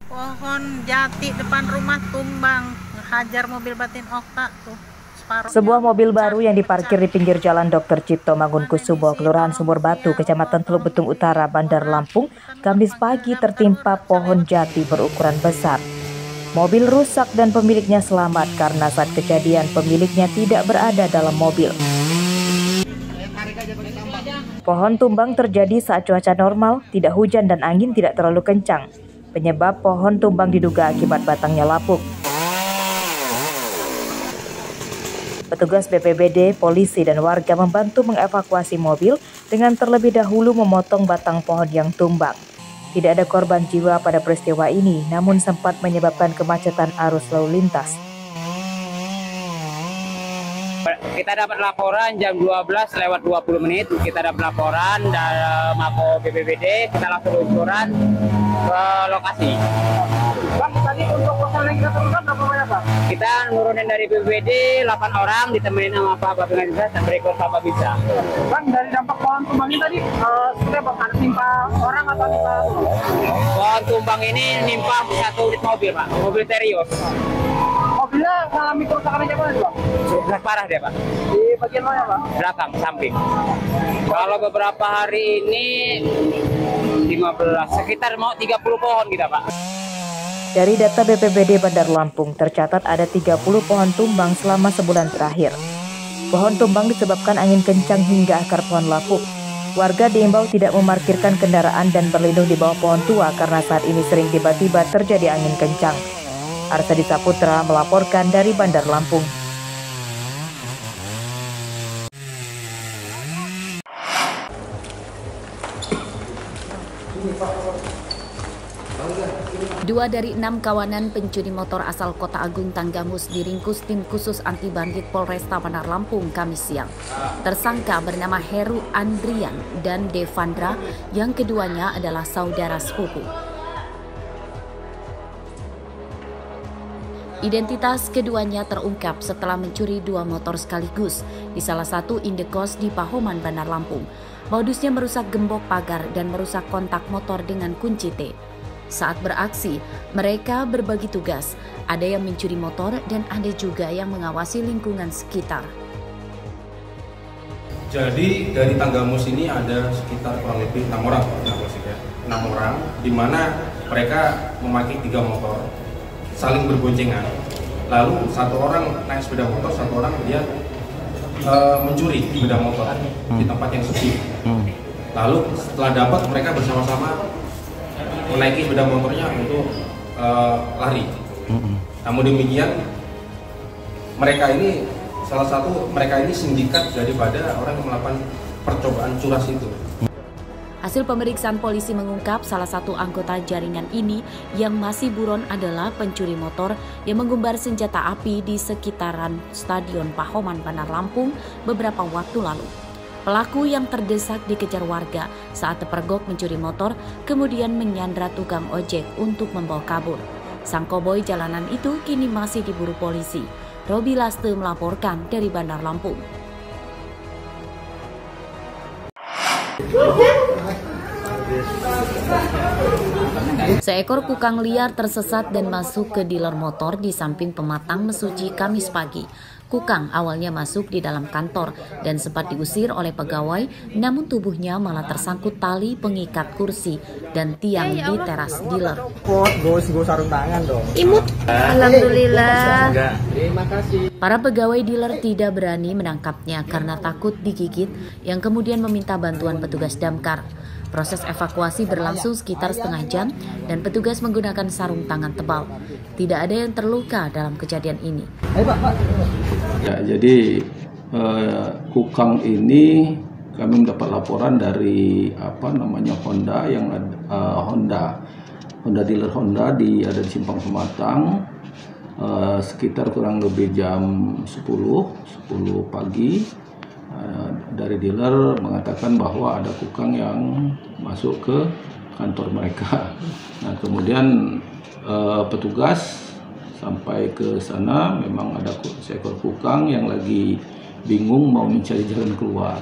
Pohon jati depan rumah tumbang, hajar mobil Batin Okta tuh. Sebuah mobil baru yang diparkir di pinggir jalan Dr. Cipto Mangunkusumo, Kelurahan Sumur Batu, Kecamatan Teluk Betung Utara, Bandar Lampung, Kamis pagi tertimpa pohon jati berukuran besar. Mobil rusak dan pemiliknya selamat karena saat kejadian pemiliknya tidak berada dalam mobil. Pohon tumbang terjadi saat cuaca normal, tidak hujan dan angin tidak terlalu kencang. Penyebab pohon tumbang diduga akibat batangnya lapuk. Petugas BPBD, polisi, dan warga membantu mengevakuasi mobil dengan terlebih dahulu memotong batang pohon yang tumbang. Tidak ada korban jiwa pada peristiwa ini, namun sempat menyebabkan kemacetan arus lalu lintas. Kita dapat laporan jam 12:20 menit. Kita dapat laporan dari Mako BPBD. Kita langsung luncuran ke lokasi. Bang, tadi untuk personel yang kita turunkan berapa banyak, Pak? Kita nurunin dari BPBD 8 orang, ditemenin sama Pak Babingan Dinas dan berikut Pak bisa. Bang, dari dampak pohon tumbang ini tadi, sebenarnya Bang, ada nimpa orang atau nimpa? Pohon tumbang ini nimpa satu unit mobil, Pak. Mobil Terios. Mobilnya mengalami kerusakan aja mana, Bang? Rusak parah dia, Pak. Di bagian mana, Bang? Belakang, samping. Kalau beberapa hari ini 15, sekitar mau 30 pohon kita, Pak. Dari data BPBD Bandar Lampung, tercatat ada 30 pohon tumbang selama sebulan terakhir. Pohon tumbang disebabkan angin kencang hingga akar pohon lapuk. Warga diimbau tidak memarkirkan kendaraan dan berlindung di bawah pohon tua karena saat ini sering tiba-tiba terjadi angin kencang. Arsadi Saputra melaporkan dari Bandar Lampung. Dua dari 6 kawanan pencuri motor asal Kota Agung Tanggamus diringkus tim khusus anti bandit Polresta Bandar Lampung Kamis siang. Tersangka bernama Heru Andrian dan Devandra, yang keduanya adalah saudara sepupu. Identitas keduanya terungkap setelah mencuri 2 motor sekaligus di salah satu indekos di Pahoman, Bandar Lampung. Modusnya merusak gembok pagar dan merusak kontak motor dengan kunci T. Saat beraksi, mereka berbagi tugas. Ada yang mencuri motor dan ada juga yang mengawasi lingkungan sekitar. Jadi dari Tanggamus ini ada sekitar kurang lebih 6 orang, 6 orang, di mana mereka memakai 3 motor, saling berboncengan. Lalu satu orang naik sepeda motor, satu orang dia mencuri sepeda motor di tempat yang sepi. Lalu setelah dapat, mereka bersama-sama menaiki sepeda motornya untuk lari. Namun demikian, mereka ini sindikat daripada orang yang melakukan percobaan curas itu. Hasil pemeriksaan polisi mengungkap salah satu anggota jaringan ini yang masih buron adalah pencuri motor yang mengumbar senjata api di sekitaran Stadion Pahoman, Bandar Lampung beberapa waktu lalu. Pelaku yang terdesak dikejar warga saat terpergok mencuri motor, kemudian menyandra tukang ojek untuk membawa kabur. Sang koboi jalanan itu kini masih diburu polisi. Robi Laste melaporkan dari Bandar Lampung. Seekor kukang liar tersesat dan masuk ke dealer motor di samping pematang Mesuji Kamis pagi. Kukang awalnya masuk di dalam kantor dan sempat diusir oleh pegawai, namun tubuhnya malah tersangkut tali pengikat kursi dan tiang di teras dealer. Sarung tangan dong. Imut, alhamdulillah. Terima kasih. Para pegawai dealer tidak berani menangkapnya karena takut digigit, yang kemudian meminta bantuan petugas damkar. Proses evakuasi berlangsung sekitar setengah jam dan petugas menggunakan sarung tangan tebal. Tidak ada yang terluka dalam kejadian ini. Ya, jadi kukang ini kami mendapat laporan dari Honda yang Honda dealer Honda ada di Simpang Pematang sekitar kurang lebih jam 10 pagi. Dari dealer mengatakan bahwa ada kukang yang masuk ke kantor mereka. Nah, kemudian petugas sampai ke sana, memang ada seekor kukang yang lagi bingung mau mencari jalan keluar.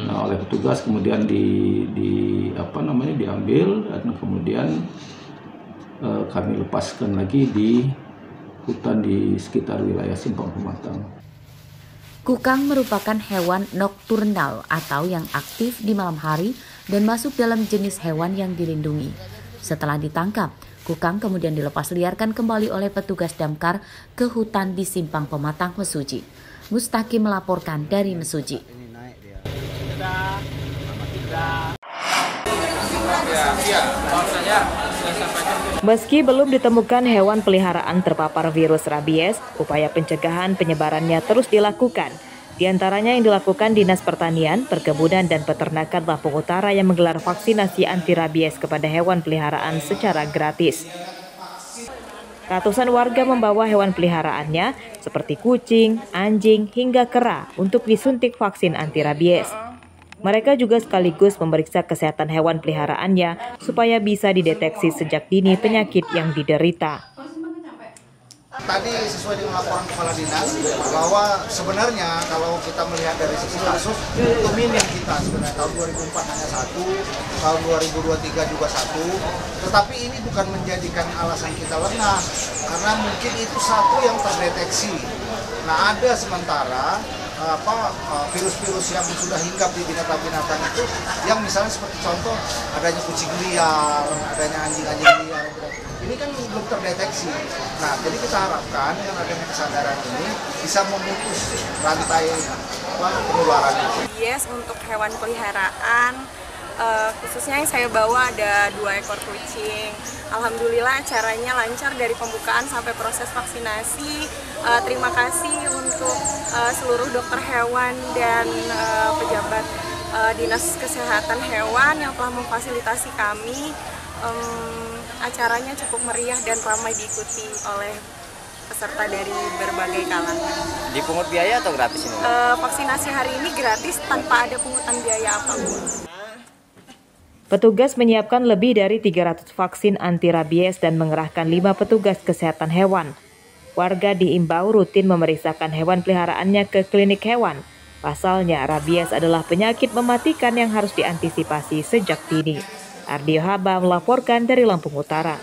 Nah, oleh petugas kemudian diambil dan kemudian kami lepaskan lagi di hutan di sekitar wilayah Simpang Pematang. Kukang merupakan hewan nokturnal atau yang aktif di malam hari dan masuk dalam jenis hewan yang dilindungi. Setelah ditangkap, kukang kemudian dilepas liarkan kembali oleh petugas damkar ke hutan di Simpang Pematang, Mesuji. Mustaqim melaporkan dari Mesuji. Meski belum ditemukan hewan peliharaan terpapar virus rabies, upaya pencegahan penyebarannya terus dilakukan. Di antaranya yang dilakukan Dinas Pertanian, Perkebunan, dan Peternakan Lampung Utara yang menggelar vaksinasi anti rabies kepada hewan peliharaan secara gratis. Ratusan warga membawa hewan peliharaannya seperti kucing, anjing, hingga kera untuk disuntik vaksin anti rabies. Mereka juga sekaligus memeriksa kesehatan hewan peliharaannya supaya bisa dideteksi sejak dini penyakit yang diderita. Tadi sesuai dengan laporan Kepala Dinas bahwa sebenarnya kalau kita melihat dari sisi kasus itu minim kita sebenarnya tahun 2004 hanya 1, tahun 2023 juga 1, tetapi ini bukan menjadikan alasan kita lengah karena mungkin itu satu yang terdeteksi. Nah ada sementara virus-virus yang sudah hinggap di binatang-binatang itu yang misalnya seperti contoh adanya kucing liar, adanya anjing-anjing liar, ini kan belum terdeteksi. Nah jadi kita harapkan dengan adanya kesadaran ini bisa memutus rantai penularan. Yes, untuk hewan peliharaan khususnya yang saya bawa ada 2 ekor kucing. Alhamdulillah acaranya lancar dari pembukaan sampai proses vaksinasi. Terima kasih untuk seluruh dokter hewan dan pejabat Dinas Kesehatan Hewan yang telah memfasilitasi kami. Acaranya cukup meriah dan ramai diikuti oleh peserta dari berbagai kalangan. Dipungut biaya atau gratis ini? Vaksinasi hari ini gratis tanpa ada pungutan biaya apapun. Petugas menyiapkan lebih dari 300 vaksin anti rabies dan mengerahkan 5 petugas kesehatan hewan. Warga diimbau rutin memeriksakan hewan peliharaannya ke klinik hewan. Pasalnya, rabies adalah penyakit mematikan yang harus diantisipasi sejak dini. Ardio Haba melaporkan dari Lampung Utara.